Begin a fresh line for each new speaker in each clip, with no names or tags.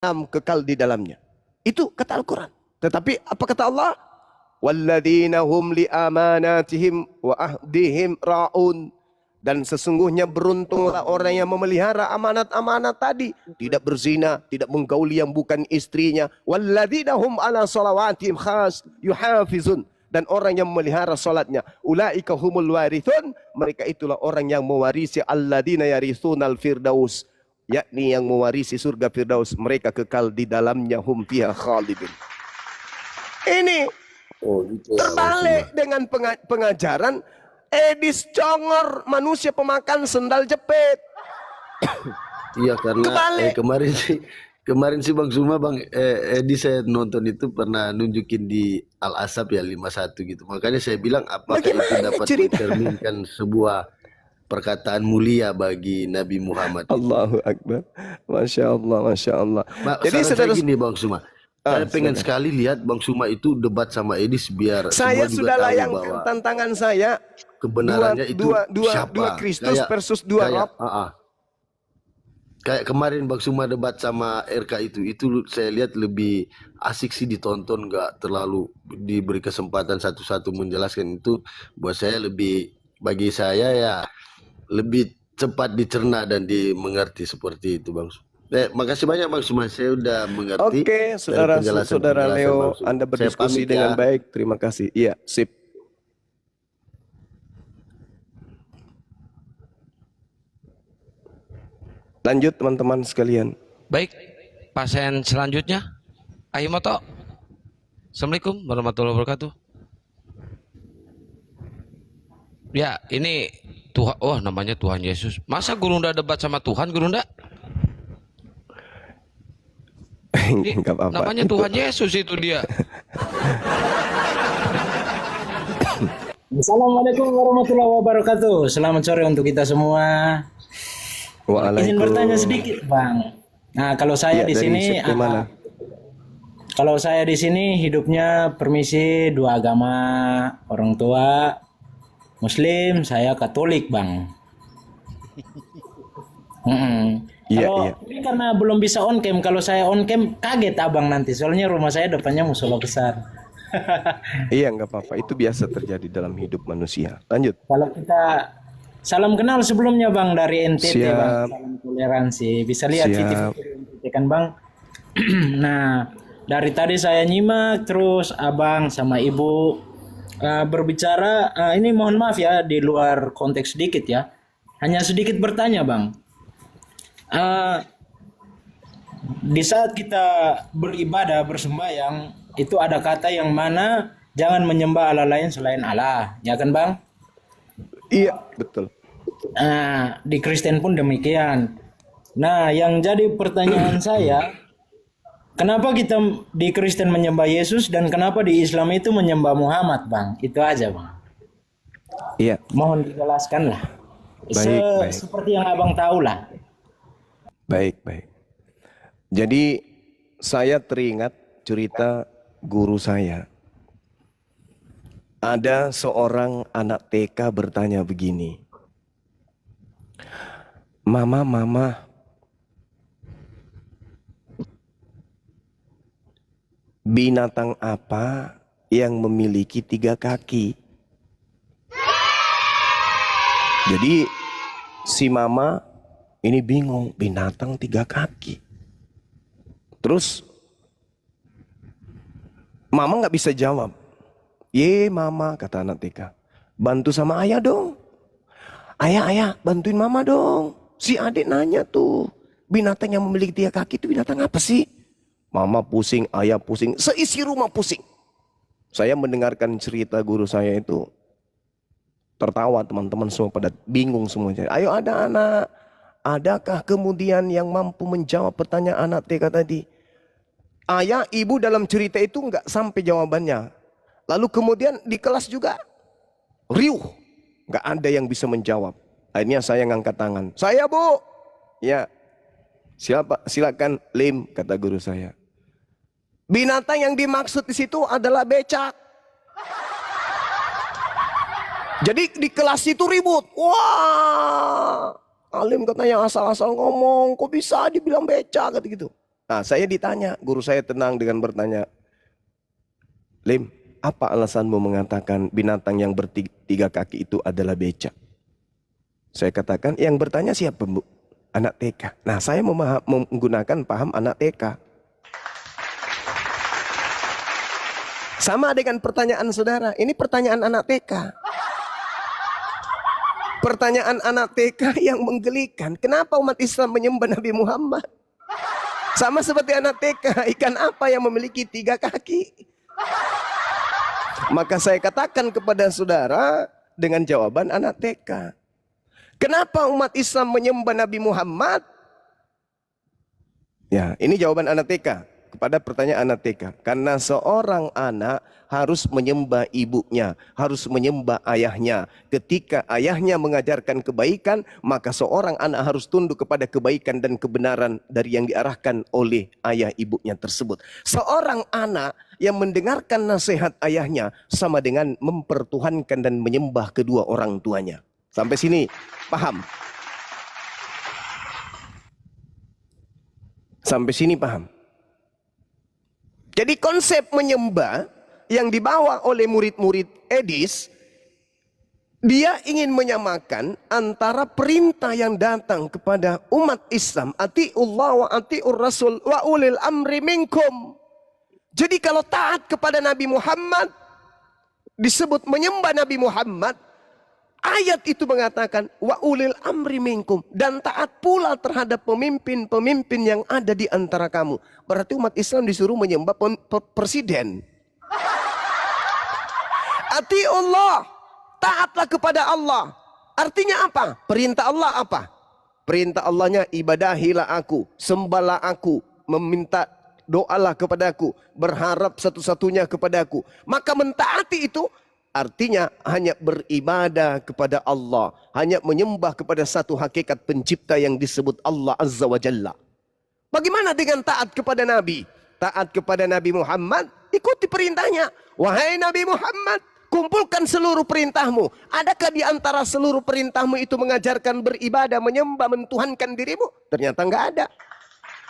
kekal di dalamnya. Itu kata Al-Quran. Tetapi apa kata Allah? Walladzina hum li amanatihim wa ahdihim ra'un. Dan sesungguhnya beruntunglah orang yang memelihara amanat-amanat tadi. Tidak berzina, tidak menggauli yang bukan istrinya. Walladzina hum ala salawatihim khas yuhafizun. Dan orang yang memelihara salatnya. Ulaika humul warithun. Mereka itulah orang yang mewarisi alladzina yarithunal firdaus. Yakni yang mewarisi surga firdaus. Mereka kekal di dalamnya hum fiha khalidin. Ini terbalik dengan pengajaran Edis Congor, manusia pemakan sendal jepit.
Iya, karena kemarin sih Bang Suma, Bang Edi saya nonton itu pernah nunjukin di Al Asab ya 51 gitu. Makanya saya bilang apakah itu dapat mencerminkan sebuah perkataan mulia bagi Nabi Muhammad.
Allahu Akbar. Masya Allah, Masya Allah.
Jadi saudara gini Bang Suma, saya pengen sekali lihat Bang Suma itu debat sama Edis biar
saya
semua juga
sudah
tahu
layangkan
bahwa
tantangan saya.
Kebenarannya itu siapa?
Dua Kristus versus dua Rob.
Kayak kemarin Bang Suma debat sama RK itu saya lihat lebih asik sih ditonton, nggak terlalu diberi kesempatan satu-satu menjelaskan. Itu buat saya lebih, bagi saya ya lebih cepat dicerna dan dimengerti seperti itu Bang Suma. Makasih banyak Bang Suma, saya udah mengerti.
Oke, saudara Leo, Anda berdiskusi dengan baik. Terima kasih. Iya, sip. Lanjut teman-teman sekalian.
Baik, pasien selanjutnya. Ayo Moto. Assalamualaikum warahmatullahi wabarakatuh. Ya, ini Tuhan. Oh, namanya Tuhan Yesus. Masa Gurunda debat sama Tuhan, Gurunda?
Enggak apa-apa.
Namanya Tuhan Yesus itu dia.
Assalamualaikum warahmatullahi wabarakatuh. Selamat sore untuk kita semua. Izin bertanya sedikit, Bang. Nah, kalau saya di sini, kalau saya di sini hidupnya permisi dua agama, orang tua Muslim, saya Katolik, Bang. Kalau ini karena belum bisa on cam, kalau saya on cam kaget abang nanti, soalnya rumah saya depannya musola besar.
Iya, nggak apa-apa, itu biasa terjadi dalam hidup manusia. Lanjut.
Kalau kita salam kenal sebelumnya Bang dari NTT. Siap. Bang, salam toleransi. Bisa lihat video NTT kan Bang. Nah, dari tadi saya nyimak terus abang sama ibu berbicara. Ini mohon maaf ya di luar konteks sedikit ya. Hanya sedikit bertanya Bang. Di saat kita beribadah bersembahyang itu ada kata yang mana jangan menyembah Allah lain selain Allah, ya kan Bang?
Iya, betul.
Nah, di Kristen pun demikian. Nah, yang jadi pertanyaan saya, kenapa kita di Kristen menyembah Yesus dan kenapa di Islam itu menyembah Muhammad, Bang? Itu aja, Bang.
Iya.
Mohon dijelaskan lah.
Baik.
Seperti yang abang tahu lah.
Baik. Jadi saya teringat cerita guru saya. Ada seorang anak TK bertanya begini. Mama, binatang apa yang memiliki 3 kaki? Jadi si mama ini bingung, binatang 3 kaki. Terus mama nggak bisa jawab. Ye mama, kata anak TK, bantu sama ayah dong. Ayah, bantuin mama dong. Si adik nanya tuh, binatang yang memiliki 3 kaki itu binatang apa sih? Mama pusing, ayah pusing, seisi rumah pusing. Saya mendengarkan cerita guru saya itu, tertawa teman-teman semua pada bingung semuanya. Ayo ada anak, adakah kemudian yang mampu menjawab pertanyaan anak TK tadi? Ayah, ibu dalam cerita itu nggak sampai jawabannya. Lalu kemudian di kelas juga riuh, nggak ada yang bisa menjawab. Akhirnya saya ngangkat tangan. Saya bu, ya silakan Lim, kata guru saya. Binatang yang dimaksud di situ adalah becak. Jadi di kelas itu ribut. Wah, Alim katanya asal-asal ngomong, kok bisa dibilang becak gitu. Nah, saya ditanya, guru saya tenang dengan bertanya, Lim, apa alasanmu mengatakan binatang yang bertiga kaki itu adalah becak? Saya katakan, yang bertanya siapa, Bu? Anak TK. Nah, saya menggunakan paham anak TK. Sama dengan pertanyaan saudara, ini pertanyaan anak TK. Pertanyaan anak TK yang menggelikan, kenapa umat Islam menyembah Nabi Muhammad? Sama seperti anak TK, ikan apa yang memiliki 3 kaki? Maka saya katakan kepada saudara dengan jawaban anak TK. Kenapa umat Islam menyembah Nabi Muhammad? Ya, ini jawaban anak TK kepada pertanyaan anak TK. Karena seorang anak harus menyembah ibunya, harus menyembah ayahnya. Ketika ayahnya mengajarkan kebaikan, maka seorang anak harus tunduk kepada kebaikan dan kebenaran dari yang diarahkan oleh ayah ibunya tersebut. Seorang anak yang mendengarkan nasihat ayahnya sama dengan mempertuhankan dan menyembah kedua orang tuanya. Sampai sini paham? Sampai sini paham? Jadi konsep menyembah yang dibawa oleh murid-murid Edis, dia ingin menyamakan antara perintah yang datang kepada umat Islam, atiullah wa atiur rasul wa ulil amri minkum. Jadi kalau taat kepada Nabi Muhammad disebut menyembah Nabi Muhammad, ayat itu mengatakan wa ulil amri minkum, dan taat pula terhadap pemimpin-pemimpin yang ada di antara kamu. Berarti umat Islam disuruh menyembah presiden. Atiullah, taatlah kepada Allah. Artinya apa? Perintah Allah apa? Perintah Allahnya ibadahilah aku, sembahlah aku, meminta doalah kepadaku, berharap satu-satunya kepadaku. Maka mentaati itu artinya hanya beribadah kepada Allah, hanya menyembah kepada satu hakikat pencipta yang disebut Allah Azza wa Jalla. Bagaimana dengan taat kepada Nabi? Taat kepada Nabi Muhammad, ikuti perintahnya. Wahai Nabi Muhammad, kumpulkan seluruh perintahmu. Adakah di antara seluruh perintahmu itu mengajarkan beribadah, menyembah, mentuhankan dirimu? Ternyata enggak ada.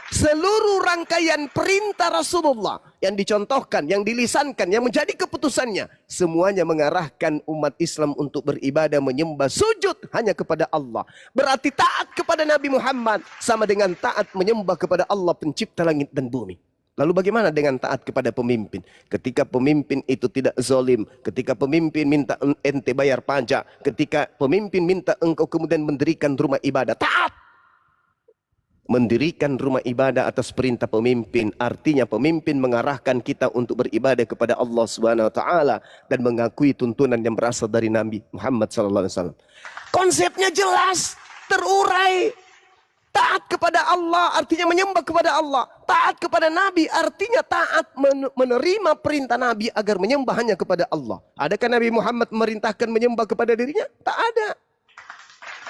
Seluruh rangkaian perintah Rasulullah yang dicontohkan, yang dilisankan, yang menjadi keputusannya, semuanya mengarahkan umat Islam untuk beribadah, menyembah, sujud hanya kepada Allah. Berarti taat kepada Nabi Muhammad sama dengan taat menyembah kepada Allah pencipta langit dan bumi. Lalu bagaimana dengan taat kepada pemimpin? Ketika pemimpin itu tidak zalim, ketika pemimpin minta ente bayar pajak, ketika pemimpin minta engkau kemudian mendirikan rumah ibadah, taat. Mendirikan rumah ibadah atas perintah pemimpin, artinya pemimpin mengarahkan kita untuk beribadah kepada Allah Subhanahu wa taala dan mengakui tuntunan yang berasal dari Nabi Muhammad sallallahu alaihi wasallam. Konsepnya jelas, terurai. Taat kepada Allah artinya menyembah kepada Allah. Taat kepada Nabi artinya taat menerima perintah Nabi agar menyembah hanya kepada Allah. Adakah Nabi Muhammad memerintahkan menyembah kepada dirinya? Tak ada.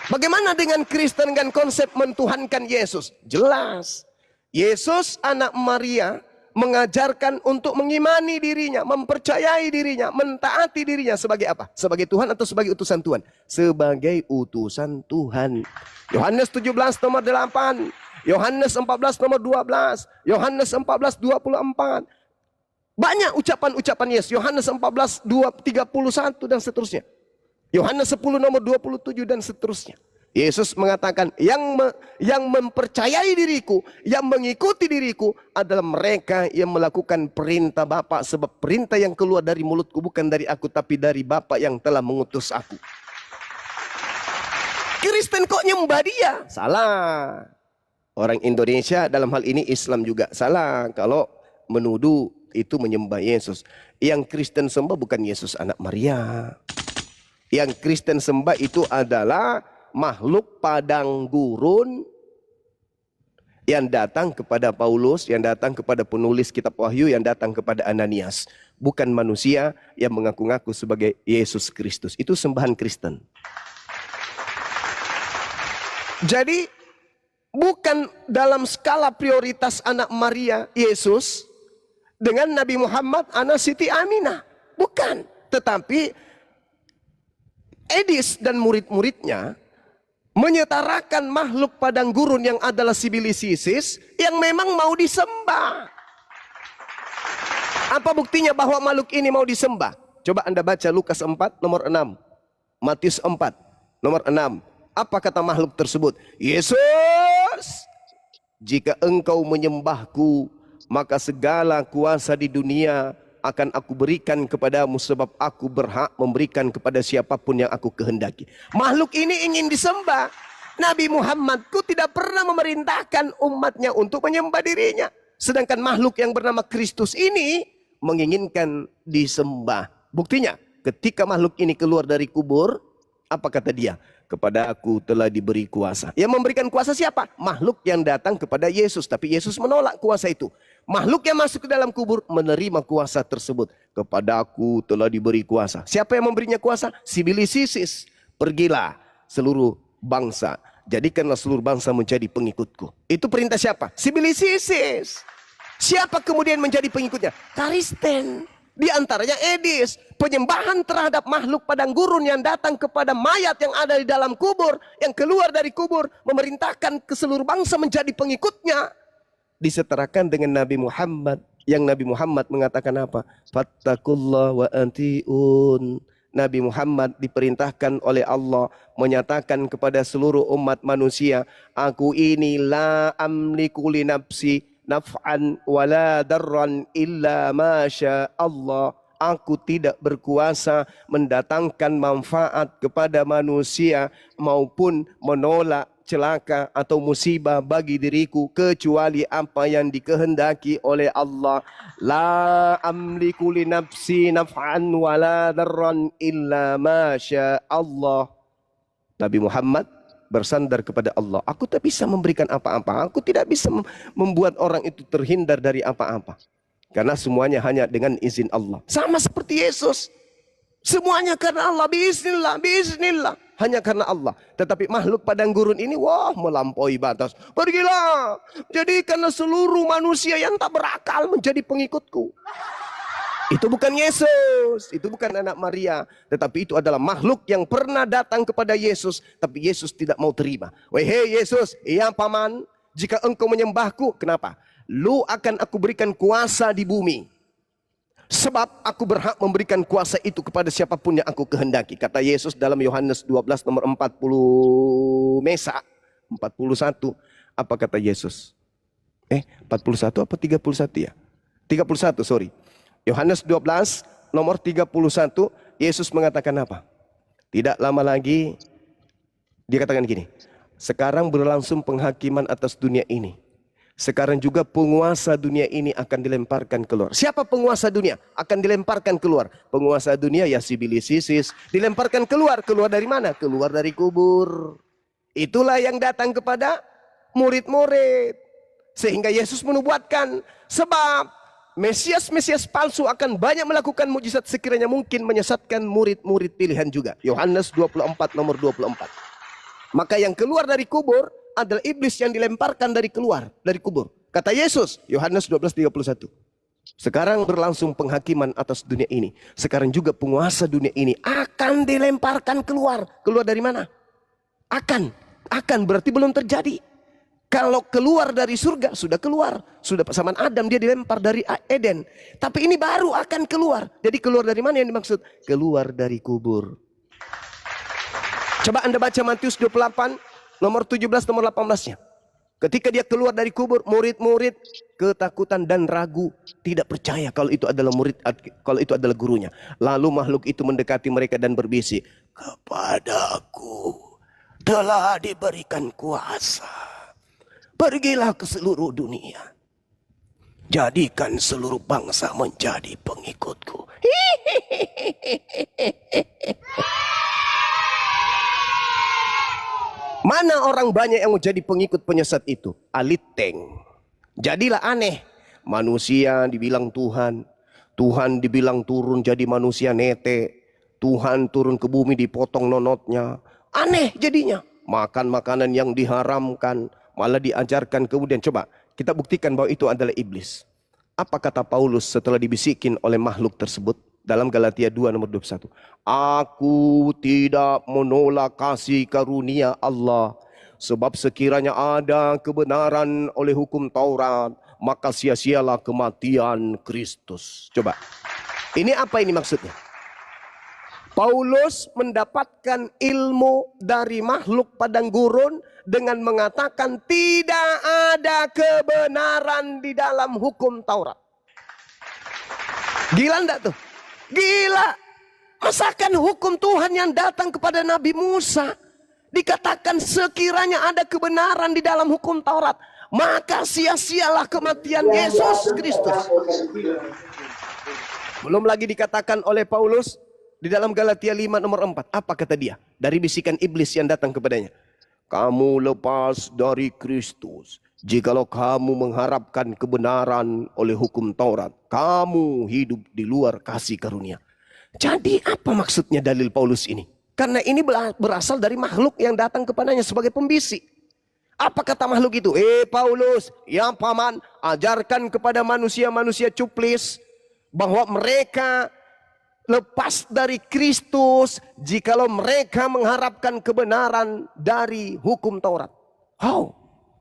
Bagaimana dengan Kristen dengan konsep mentuhankan Yesus? Jelas. Yesus anak Maria mengajarkan untuk mengimani dirinya, mempercayai dirinya, mentaati dirinya sebagai apa? Sebagai Tuhan atau sebagai utusan Tuhan? Sebagai utusan Tuhan. Yohanes 17 nomor 8, Yohanes 14 nomor 12, Yohanes 14 24. Banyak ucapan-ucapan Yesus. Yohanes 14 31 dan seterusnya. Yohanes 10 nomor 27 dan seterusnya. Yesus mengatakan yang mempercayai diriku, yang mengikuti diriku adalah mereka yang melakukan perintah Bapa, sebab perintah yang keluar dari mulutku bukan dari aku tapi dari Bapa yang telah mengutus aku. Kristen kok nyembah dia? Salah. Orang Indonesia dalam hal ini Islam juga salah kalau menuduh itu menyembah Yesus. Yang Kristen sembah bukan Yesus anak Maria. Yang Kristen sembah itu adalah makhluk padang gurun yang datang kepada Paulus, yang datang kepada penulis kitab Wahyu, yang datang kepada Ananias. Bukan manusia yang mengaku-ngaku sebagai Yesus Kristus. Itu sembahan Kristen. Jadi bukan dalam skala prioritas anak Maria Yesus dengan Nabi Muhammad anak Siti Aminah. Bukan. Tetapi Edis dan murid-muridnya menyetarakan makhluk padang gurun yang adalah sibilisisis yang memang mau disembah. Apa buktinya bahwa makhluk ini mau disembah? Coba Anda baca Lukas 4 nomor 6, Matius 4 nomor 6. Apa kata makhluk tersebut? Yesus, jika engkau menyembahku, maka segala kuasa di dunia akan aku berikan kepadamu, sebab aku berhak memberikan kepada siapapun yang aku kehendaki. Makhluk ini ingin disembah. Nabi Muhammadku tidak pernah memerintahkan umatnya untuk menyembah dirinya. Sedangkan makhluk yang bernama Kristus ini menginginkan disembah. Buktinya, ketika makhluk ini keluar dari kubur, apa kata dia? Kepada aku telah diberi kuasa. Yang memberikan kuasa siapa? Makhluk yang datang kepada Yesus. Tapi Yesus menolak kuasa itu. Makhluk yang masuk ke dalam kubur menerima kuasa tersebut. Kepada aku telah diberi kuasa. Siapa yang memberinya kuasa? Sibilisisis. Pergilah seluruh bangsa. Jadikanlah seluruh bangsa menjadi pengikutku. Itu perintah siapa? Sibilisisis. Siapa kemudian menjadi pengikutnya? Karisten. Di antaranya Edis, penyembahan terhadap makhluk padang gurun yang datang kepada mayat yang ada di dalam kubur, yang keluar dari kubur, memerintahkan ke seluruh bangsa menjadi pengikutnya. Disetarakan dengan Nabi Muhammad, yang Nabi Muhammad mengatakan apa? Fattakullah wa antiun. Nabi Muhammad diperintahkan oleh Allah menyatakan kepada seluruh umat manusia, aku ini la amliku li nafsi naf'an wala darran illa masya Allah. Aku tidak berkuasa mendatangkan manfaat kepada manusia maupun menolak celaka atau musibah bagi diriku kecuali apa yang dikehendaki oleh Allah. La amliku li nafsi naf'an wala darran illa masya Allah. Nabi Muhammad bersandar kepada Allah. Aku tak bisa memberikan apa-apa. Aku tidak bisa membuat orang itu terhindar dari apa-apa. Karena semuanya hanya dengan izin Allah. Sama seperti Yesus. Semuanya karena Allah. Biiznillah, biiznillah. Hanya karena Allah. Tetapi makhluk padang gurun ini, wah, melampaui batas. Pergilah. Jadikanlah seluruh manusia yang tak berakal menjadi pengikutku. Itu bukan Yesus, itu bukan anak Maria, tetapi itu adalah makhluk yang pernah datang kepada Yesus, tapi Yesus tidak mau terima. Wahai Yesus, iya paman, jika engkau menyembahku, kenapa? Lu akan aku berikan kuasa di bumi. Sebab aku berhak memberikan kuasa itu kepada siapapun yang aku kehendaki. Kata Yesus dalam Yohanes 12 nomor 40 Mesa 41. Apa kata Yesus? 41 apa 31 ya? 31, sorry. Yohanes 12 nomor 31, Yesus mengatakan apa? Tidak lama lagi dia katakan gini, sekarang berlangsung penghakiman atas dunia ini. Sekarang juga penguasa dunia ini akan dilemparkan keluar. Siapa penguasa dunia? Akan dilemparkan keluar. Penguasa dunia ya sibilisisis. Dilemparkan keluar. Keluar dari mana? Keluar dari kubur. Itulah yang datang kepada murid-murid. Sehingga Yesus menubuatkan, sebab Mesias-Mesias palsu akan banyak melakukan mujizat sekiranya mungkin menyesatkan murid-murid pilihan juga. Yohanes 24 nomor 24. Maka yang keluar dari kubur adalah iblis yang dilemparkan dari keluar dari kubur. Kata Yesus, Yohanes 12:31. Sekarang berlangsung penghakiman atas dunia ini. Sekarang juga penguasa dunia ini akan dilemparkan keluar. Keluar dari mana? Akan berarti belum terjadi. Kalau keluar dari surga, sudah keluar. Sudah zaman Adam dia dilempar dari Eden. Tapi ini baru akan keluar. Jadi keluar dari mana yang dimaksud? Keluar dari kubur. Coba Anda baca Matius 28, nomor 17, nomor 18-nya. Ketika dia keluar dari kubur, murid-murid ketakutan dan ragu. Tidak percaya kalau itu adalah murid, kalau itu adalah gurunya. Lalu makhluk itu mendekati mereka dan berbisik, kepadaku telah diberikan kuasa. Pergilah ke seluruh dunia. Jadikan seluruh bangsa menjadi pengikutku. Mana orang banyak yang menjadi pengikut penyesat itu? Aliteng. Jadilah aneh. Manusia dibilang Tuhan. Tuhan dibilang turun jadi manusia nete. Tuhan turun ke bumi dipotong nonotnya. Aneh jadinya. Makan makanan yang diharamkan. Malah diajarkan kemudian. Coba kita buktikan bahwa itu adalah iblis. Apa kata Paulus setelah dibisikin oleh makhluk tersebut? Dalam Galatia 2 nomor 21. Aku tidak menolak kasih karunia Allah. Sebab sekiranya ada kebenaran oleh hukum Taurat, maka sia-sialah kematian Kristus. Coba. Ini apa ini maksudnya? Paulus mendapatkan ilmu dari makhluk padang gurun dengan mengatakan tidak ada kebenaran di dalam hukum Taurat. Gila enggak tuh? Gila. Masakan hukum Tuhan yang datang kepada Nabi Musa dikatakan sekiranya ada kebenaran di dalam hukum Taurat, maka sia-sialah kematian Yesus Kristus. Belum lagi dikatakan oleh Paulus di dalam Galatia 5 nomor 4. Apa kata dia? Dari bisikan iblis yang datang kepadanya. Kamu lepas dari Kristus. Jikalau kamu mengharapkan kebenaran oleh hukum Taurat, kamu hidup di luar kasih karunia. Jadi apa maksudnya dalil Paulus ini? Karena ini berasal dari makhluk yang datang kepadanya sebagai pembisik. Apa kata makhluk itu? Paulus, ya paman, ajarkan kepada manusia-manusia cuplis bahwa mereka lepas dari Kristus jikalau mereka mengharapkan kebenaran dari hukum Taurat.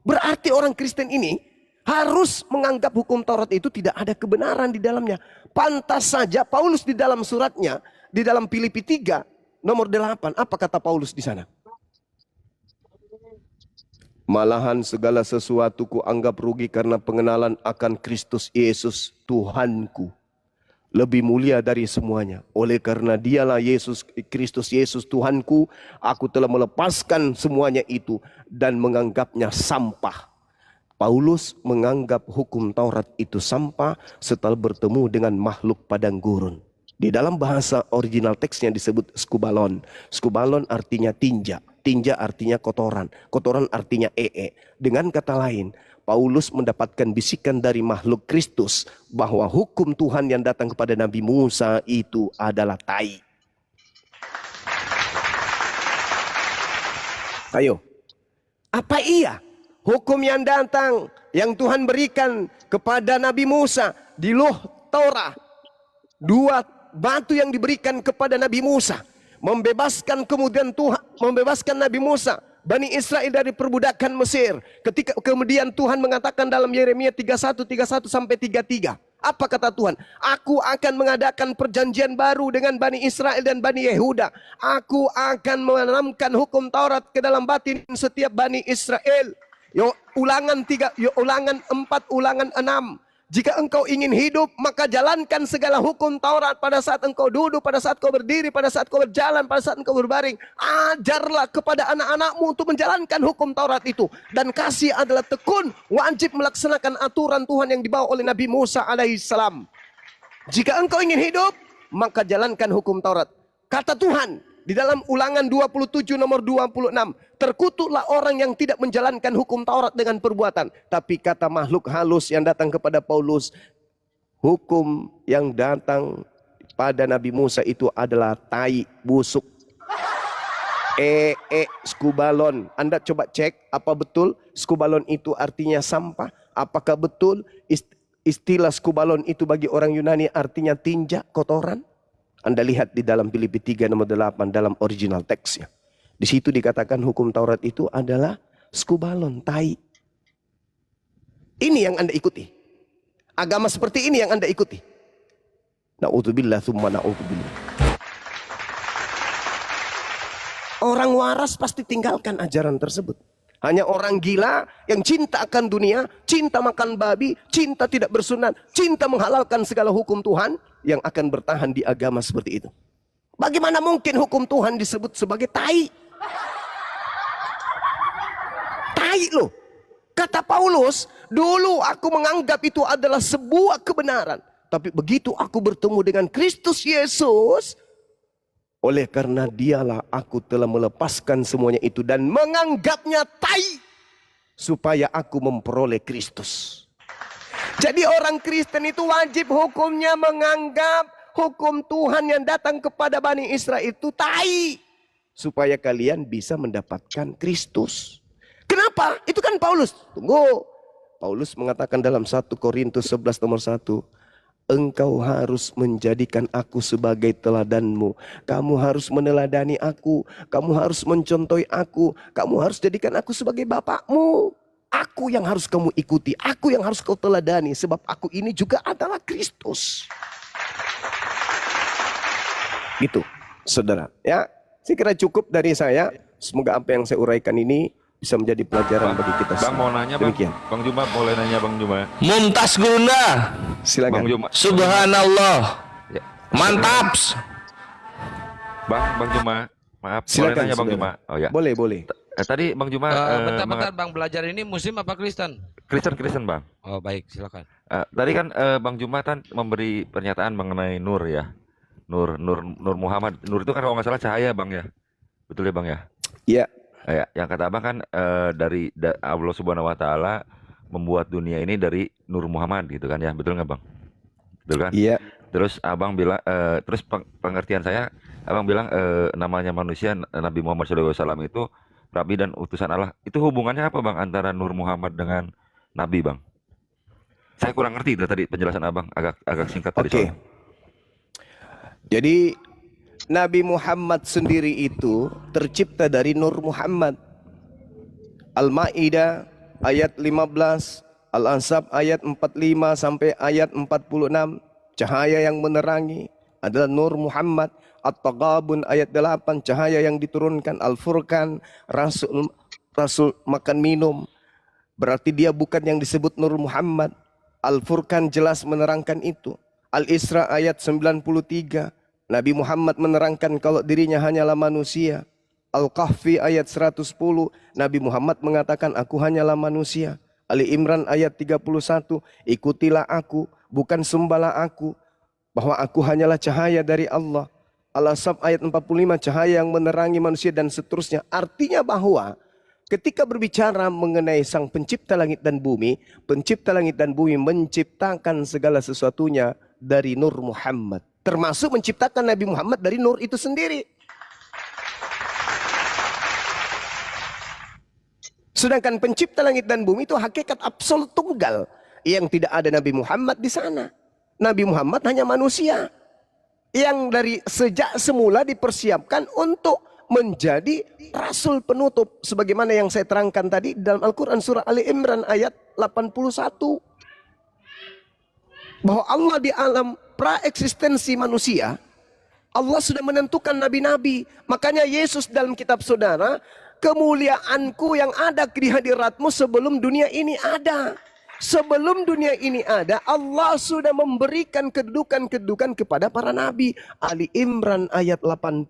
Berarti orang Kristen ini harus menganggap hukum Taurat itu tidak ada kebenaran di dalamnya. Pantas saja Paulus di dalam suratnya, di dalam Filipi 3 nomor 8, apa kata Paulus di sana? Malahan segala sesuatu ku anggap rugi karena pengenalan akan Kristus Yesus Tuhanku. Lebih mulia dari semuanya. Oleh karena dialah Kristus Yesus Tuhanku, aku telah melepaskan semuanya itu dan menganggapnya sampah. Paulus menganggap hukum Taurat itu sampah setelah bertemu dengan makhluk padang gurun. Di dalam bahasa original teksnya disebut skubalon. Skubalon artinya tinja. Tinja artinya kotoran. Kotoran artinya Dengan kata lain, Paulus mendapatkan bisikan dari makhluk Kristus bahwa hukum Tuhan yang datang kepada Nabi Musa itu adalah tai. Ayo, apa iya hukum yang datang yang Tuhan berikan kepada Nabi Musa di Loh Torah, 2 batu yang diberikan kepada Nabi Musa, membebaskan kemudian Tuhan membebaskan Nabi Musa, Bani Israel dari perbudakan Mesir. Ketika kemudian Tuhan mengatakan dalam Yeremia 31 sampai 33. Apa kata Tuhan? Aku akan mengadakan perjanjian baru dengan Bani Israel dan Bani Yehuda. Aku akan menanamkan hukum Taurat ke dalam batin setiap Bani Israel. Ulangan 4, ulangan 6. Jika engkau ingin hidup, maka jalankan segala hukum Taurat pada saat engkau duduk, pada saat kau berdiri, pada saat kau berjalan, pada saat engkau berbaring. Ajarlah kepada anak-anakmu untuk menjalankan hukum Taurat itu. Dan kasih adalah tekun, wajib melaksanakan aturan Tuhan yang dibawa oleh Nabi Musa alaihissalam. Jika engkau ingin hidup, maka jalankan hukum Taurat. Kata Tuhan di dalam Ulangan 27 nomor 26, terkutuklah orang yang tidak menjalankan hukum Taurat dengan perbuatan. Tapi kata makhluk halus yang datang kepada Paulus, hukum yang datang pada Nabi Musa itu adalah tai, busuk. Skubalon. Anda coba cek apa betul skubalon itu artinya sampah. Apakah betul istilah skubalon itu bagi orang Yunani artinya tinja, kotoran? Anda lihat di dalam Filipi 3 nomor 8 dalam original teksnya. Di situ dikatakan hukum Taurat itu adalah skubalon, tai. Ini yang Anda ikuti. Agama seperti ini yang Anda ikuti. Na'udzubillah tsumma na'udzubillah. Orang waras pasti tinggalkan ajaran tersebut. Hanya orang gila yang cinta akan dunia, cinta makan babi, cinta tidak bersunat, cinta menghalalkan segala hukum Tuhan yang akan bertahan di agama seperti itu. Bagaimana mungkin hukum Tuhan disebut sebagai tai? Tai loh. Kata Paulus, dulu aku menganggap itu adalah sebuah kebenaran. Tapi begitu aku bertemu dengan Kristus Yesus, oleh karena dialah aku telah melepaskan semuanya itu dan menganggapnya tai, supaya aku memperoleh Kristus. Jadi orang Kristen itu wajib hukumnya menganggap hukum Tuhan yang datang kepada Bani Israel itu tai, supaya kalian bisa mendapatkan Kristus. Kenapa? Itu kan Paulus. Tunggu. Paulus mengatakan dalam 1 Korintus 11 nomor 1. Engkau harus menjadikan aku sebagai teladanmu. Kamu harus meneladani aku. Kamu harus mencontohi aku. Kamu harus jadikan aku sebagai bapakmu. Aku yang harus kamu ikuti. Aku yang harus kau teladani. Sebab aku ini juga adalah Kristus. Gitu, saudara. Ya, saya kira cukup dari saya. Semoga apa yang saya uraikan ini bisa menjadi pelajaran bagi kita
Bang
semua.
mau nanya bang,
Demikian.
Bang Juma boleh nanya Bang Juma?
Mumtaz Guna.
Silakan.
Bang Juma,
Subhanallah.
Ya.
Mantap.
Bang Juma, maaf, boleh
Silakan,
nanya Bang
saudara.
Juma? Oh ya.
Boleh, boleh.
Tadi Bang Juma
Bentar-bentar Bang, belajar ini Muslim apa Kristen?
Kristen Bang.
Oh baik, silakan.
Tadi kan Bang Juma kan memberi pernyataan mengenai Nur ya. Nur Muhammad. Nur itu kan kalau nggak salah cahaya Bang ya. Betul ya Bang ya?
Ya,
Ya, yang kata Abang kan dari Allah Subhanahu wa taala membuat dunia ini dari Nur Muhammad gitu kan ya. Betul nggak Bang? Betul kan?
iya.
Terus Abang bilang terus pengertian saya Abang bilang namanya manusia Nabi Muhammad SAW itu Rabi dan utusan Allah. Itu hubungannya apa Bang antara Nur Muhammad dengan Nabi Bang? Saya kurang ngerti itu tadi penjelasan Abang agak singkat tadi
Oke.
soalnya.
Jadi Nabi Muhammad sendiri itu tercipta dari Nur Muhammad. Al-Maidah ayat 15, Al-Ansab ayat 45 sampai ayat 46. Cahaya yang menerangi adalah Nur Muhammad. At-Taghabun ayat 8, cahaya yang diturunkan. Al-Furqan, Rasul makan minum. Berarti dia bukan yang disebut Nur Muhammad. Al-Furqan jelas menerangkan itu. Al-Isra ayat 93. Nabi Muhammad menerangkan kalau dirinya hanyalah manusia. Al-Kahfi ayat 110. Nabi Muhammad mengatakan aku hanyalah manusia. Ali Imran ayat 31. Ikutilah aku, bukan sembahlah aku. Bahwa aku hanyalah cahaya dari Allah. Al-Asab ayat 45. Cahaya yang menerangi manusia dan seterusnya. Artinya bahwa ketika berbicara mengenai sang pencipta langit dan bumi. Pencipta langit dan bumi menciptakan segala sesuatunya dari Nur Muhammad. Termasuk menciptakan Nabi Muhammad dari Nur itu sendiri. Sedangkan pencipta langit dan bumi itu hakikat absolut tunggal. Yang tidak ada Nabi Muhammad di sana. Nabi Muhammad hanya manusia. Yang dari sejak semula dipersiapkan untuk menjadi Rasul penutup. Sebagaimana yang saya terangkan tadi dalam Al-Quran surah Ali Imran ayat 81. Bahwa Allah di alam praeksistensi manusia, Allah sudah menentukan nabi-nabi. Makanya Yesus dalam kitab saudara, kemuliaanku yang ada di hadiratmu sebelum dunia ini ada. Sebelum dunia ini ada, Allah sudah memberikan kedudukan-kedudukan kepada para nabi. Ali Imran ayat 81,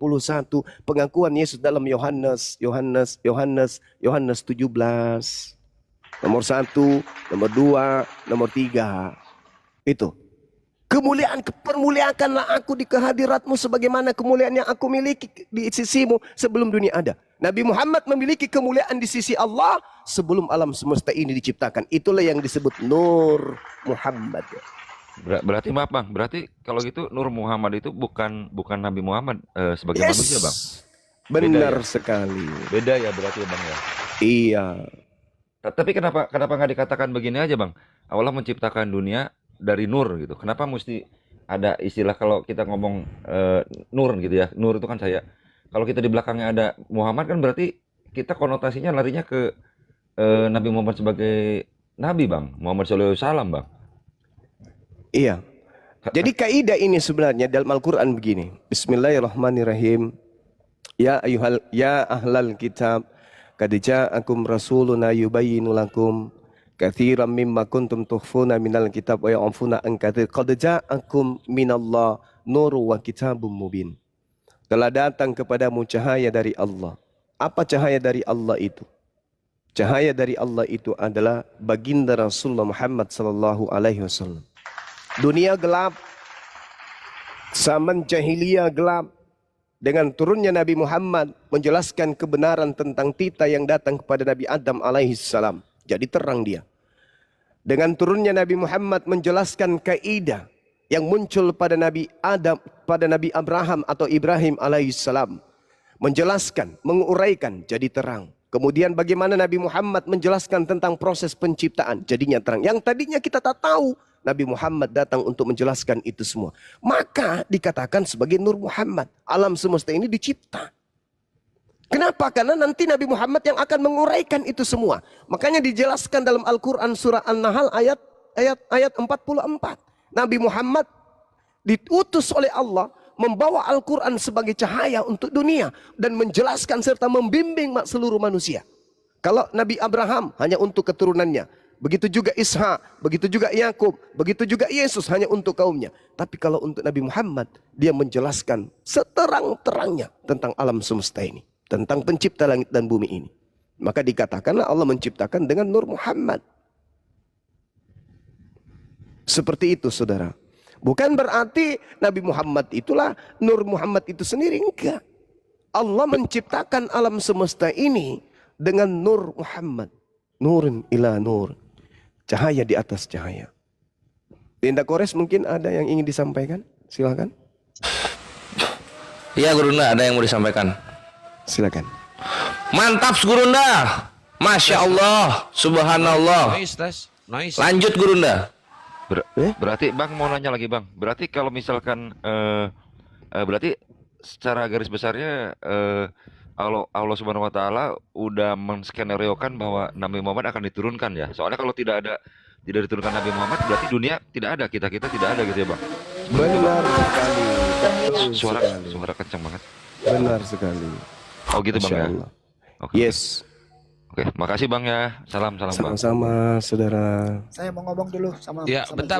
pengakuan Yesus dalam Yohanes 17. Nomor 1, nomor 2, nomor 3. Itu. Kemuliaan, permuliakanlah aku di kehadiratmu sebagaimana kemuliaan yang aku miliki di sisimu sebelum dunia ada. Nabi Muhammad memiliki kemuliaan di sisi Allah sebelum alam semesta ini diciptakan. Itulah yang disebut Nur Muhammad.
Berarti maaf Bang, berarti kalau gitu Nur Muhammad itu bukan Nabi Muhammad sebagai manusia Bang.
Benar
Beda ya?
sekali.
Beda ya berarti ya Bang ya.
Iya.
Tapi kenapa nggak dikatakan begini aja Bang? Allah menciptakan dunia dari nur gitu. Kenapa mesti ada istilah kalau kita ngomong nur gitu ya. Nur itu kan saya. Kalau kita di belakangnya ada Muhammad kan berarti kita konotasinya larinya ke Nabi Muhammad sebagai nabi Bang. Muhammad SAW Bang.
Iya. Jadi kaidah ini sebenarnya dalam Al-Qur'an begini. Bismillahirrahmanirrahim. Ya ahlal kitab qad ja'akum rasuluna yubayyinu lakum katsiran mimma kuntum tukhfuna minal kitab wa ya'funa an katsir qad ja'akum minallah nuru wa kitabum mubin. Telah datang kepadamu cahaya dari Allah. Apa cahaya dari Allah itu? Cahaya dari Allah itu adalah baginda Rasulullah Muhammad sallallahu alaihi wasallam. Dunia gelap, zaman jahiliyah gelap. Dengan turunnya Nabi Muhammad menjelaskan kebenaran tentang tita yang datang kepada Nabi Adam alaihi salam. Jadi terang dia. Dengan turunnya Nabi Muhammad menjelaskan kaidah yang muncul pada Nabi Adam, pada Nabi Abraham atau Ibrahim alaihissalam. Menjelaskan, menguraikan, jadi terang. Kemudian bagaimana Nabi Muhammad menjelaskan tentang proses penciptaan, jadinya terang. Yang tadinya kita tak tahu, Nabi Muhammad datang untuk menjelaskan itu semua. Maka dikatakan sebagai Nur Muhammad. Alam semesta ini dicipta. Kenapa? Karena nanti Nabi Muhammad yang akan menguraikan itu semua. Makanya dijelaskan dalam Al-Quran surah An-Nahl ayat 44. Nabi Muhammad diutus oleh Allah membawa Al-Quran sebagai cahaya untuk dunia dan menjelaskan serta membimbing seluruh manusia. Kalau Nabi Abraham hanya untuk keturunannya, begitu juga Ishak, begitu juga Yakub, begitu juga Yesus hanya untuk kaumnya. Tapi kalau untuk Nabi Muhammad, dia menjelaskan seterang-terangnya tentang alam semesta ini, tentang pencipta langit dan bumi ini. Maka dikatakanlah Allah menciptakan dengan Nur Muhammad. Seperti itu, saudara. Bukan berarti Nabi Muhammad itulah Nur Muhammad itu sendiri, enggak. Allah menciptakan alam semesta ini dengan Nur Muhammad. Nurin ila nur. Cahaya di atas cahaya. Tindak Kores mungkin ada yang ingin disampaikan? Silakan.
Iya Gurunda, ada yang mau disampaikan.
Silakan.
Mantap Gurunda. Masya Allah, Subhanallah. Nice. Lanjut Gurunda.
Berarti Bang mau nanya lagi Bang. Berarti kalau misalkan berarti secara garis besarnya Allah Subhanahu wa taala udah menskenario-kan bahwa Nabi Muhammad akan diturunkan ya. Soalnya kalau tidak diturunkan Nabi Muhammad berarti dunia tidak ada, kita tidak ada gitu ya, Bang.
Benar sekali. Betul
Suara
sekali.
kencang banget.
Benar sekali.
Oh gitu Bang
Masya
ya.
Allah.
Oke.
Yes.
Oke, makasih Bang ya. Salam Bang.
Sama-sama, saudara.
Saya mau ngomong dulu sama
Ya, bentar.